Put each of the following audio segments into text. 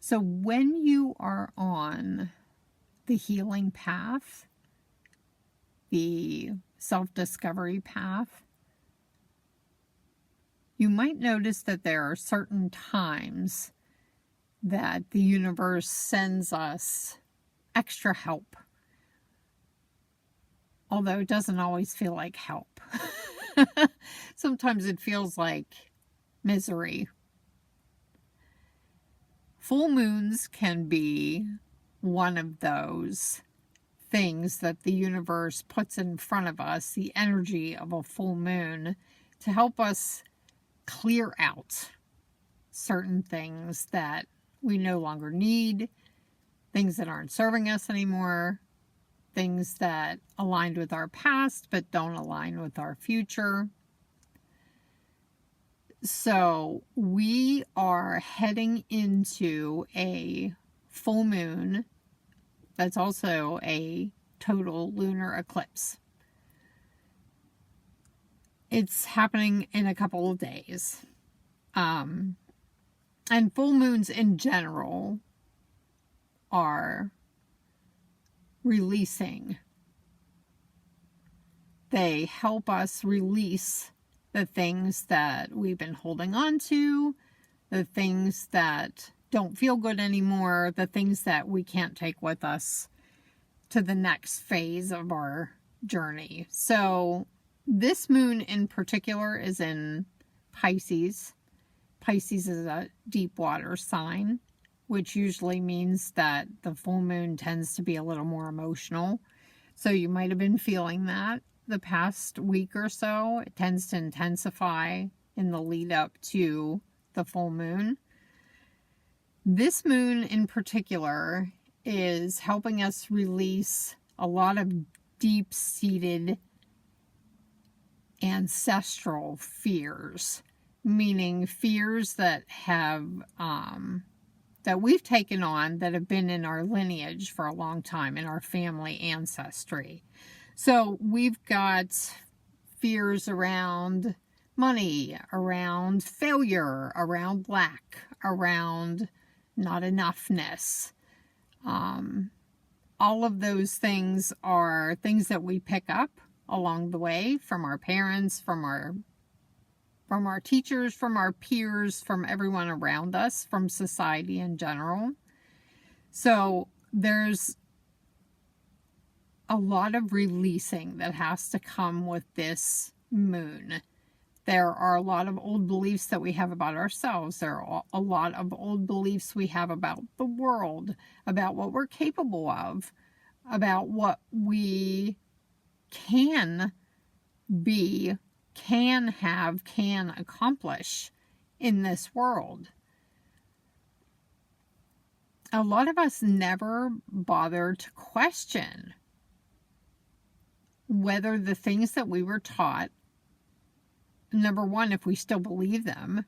So when you are on the healing path, the self-discovery path, you might notice that there are certain times that the universe sends us extra help. Although it doesn't always feel like help. Sometimes it feels like misery. Full moons can be one of those things that the universe puts in front of us, the energy of a full moon, to help us clear out certain things that we no longer need, things that aren't serving us anymore, things that aligned with our past but don't align with our future. So we are heading into a full moon that's also a total lunar eclipse. It's happening in a couple of days. And full moons in general are releasing. They help us release the things that we've been holding on to, the things that don't feel good anymore, the things that we can't take with us to the next phase of our journey. So this moon in particular is in Pisces. Pisces is a deep water sign, which usually means that the full moon tends to be a little more emotional. So you might have been feeling that the past week or so. It tends to intensify in the lead up to the full moon. This moon in particular is helping us release a lot of deep-seated ancestral fears, meaning fears that have that we've taken on, that have been in our lineage for a long time, in our family ancestry. So we've got fears around money, around failure, around lack, around not enoughness. All of those things are things that we pick up along the way from our parents, from our teachers, from our peers, from everyone around us, from society in general. So there's a lot of releasing that has to come with this moon. There are a lot of old beliefs that we have about ourselves. There are a lot of old beliefs we have about the world, about what we're capable of, about what we can be, can have, can accomplish in this world. A lot of us never bother to question whether the things that we were taught, number one, if we still believe them,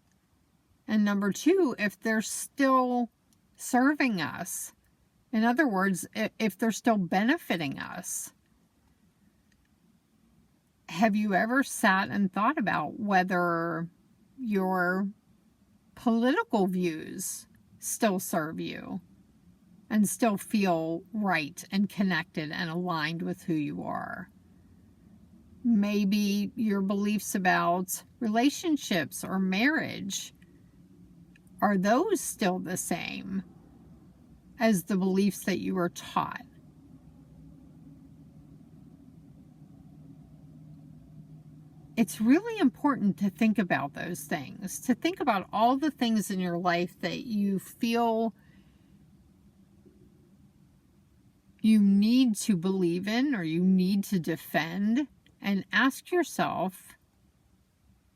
and number two, if they're still serving us. In other words, if they're still benefiting us. Have you ever sat and thought about whether your political views still serve you and still feel right and connected and aligned with who you are? Maybe your beliefs about relationships or marriage, are those still the same as the beliefs that you were taught? It's really important to think about those things, to think about all the things in your life that you feel you need to believe in or you need to defend, and ask yourself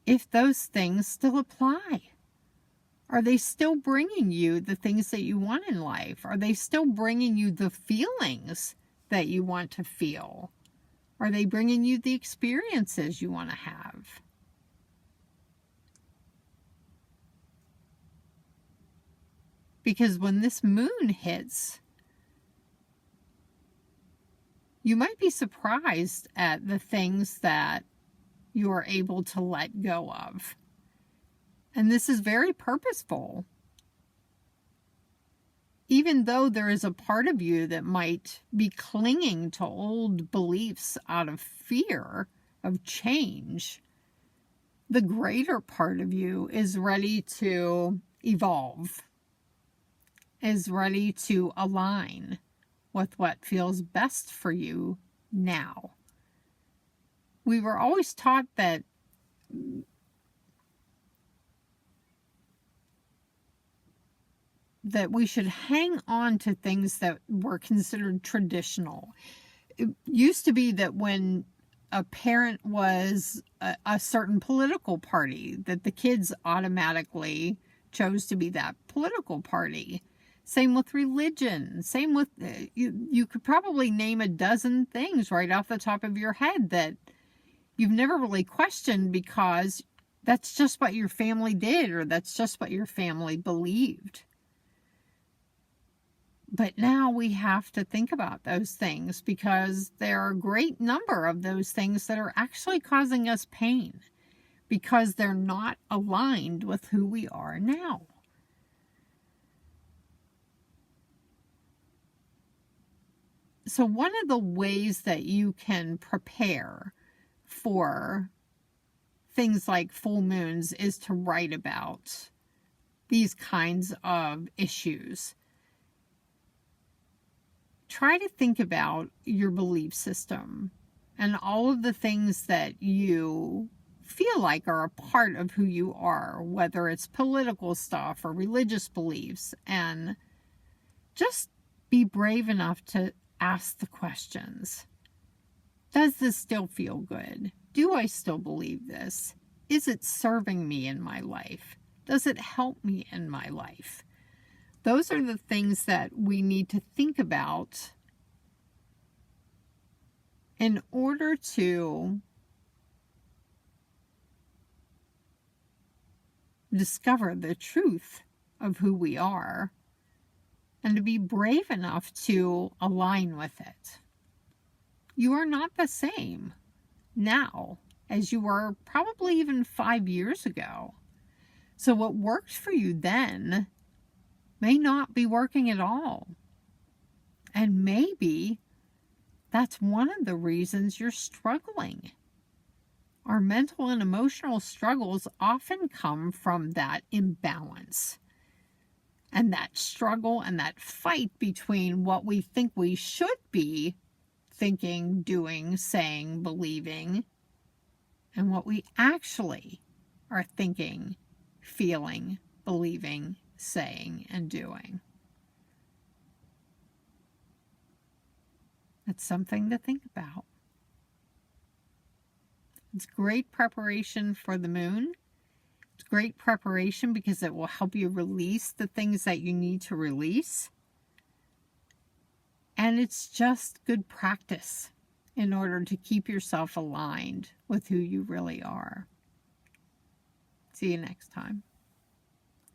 if those things still apply. Are they still bringing you the things that you want in life? Are they still bringing you the feelings that you want to feel? Are they bringing you the experiences you want to have? Because when this moon hits, you might be surprised at the things that you are able to let go of. And this is very purposeful. even though there is a part of you that might be clinging to old beliefs out of fear of change, the greater part of you is ready to evolve, is ready to align with what feels best for you now. We were always taught that we should hang on to things that were considered traditional. It used to be that when a parent was a certain political party, that the kids automatically chose to be that political party. Same with religion. Same with, you could probably name a dozen things right off the top of your head that you've never really questioned because that's just what your family did, or that's just what your family believed. But now we have to think about those things because there are a great number of those things that are actually causing us pain because they're not aligned with who we are now. So one of the ways that you can prepare for things like full moons is to write about these kinds of issues. Try to think about your belief system and all of the things that you feel like are a part of who you are, whether it's political stuff or religious beliefs, and just be brave enough to ask the questions. Does this still feel good? Do I still believe this? Is it serving me in my life? Does it help me in my life? Those are the things that we need to think about in order to discover the truth of who we are and to be brave enough to align with it. You are not the same now as you were probably even 5 years ago. So what worked for you then may not be working at all. And maybe that's one of the reasons you're struggling. Our mental and emotional struggles often come from that imbalance. And that struggle and that fight between what we think we should be thinking, doing, saying, believing, and what we actually are thinking, feeling, believing, saying, and doing. It's something to think about. It's great preparation for the moon. It's great preparation because it will help you release the things that you need to release. And it's just good practice in order to keep yourself aligned with who you really are. See you next time.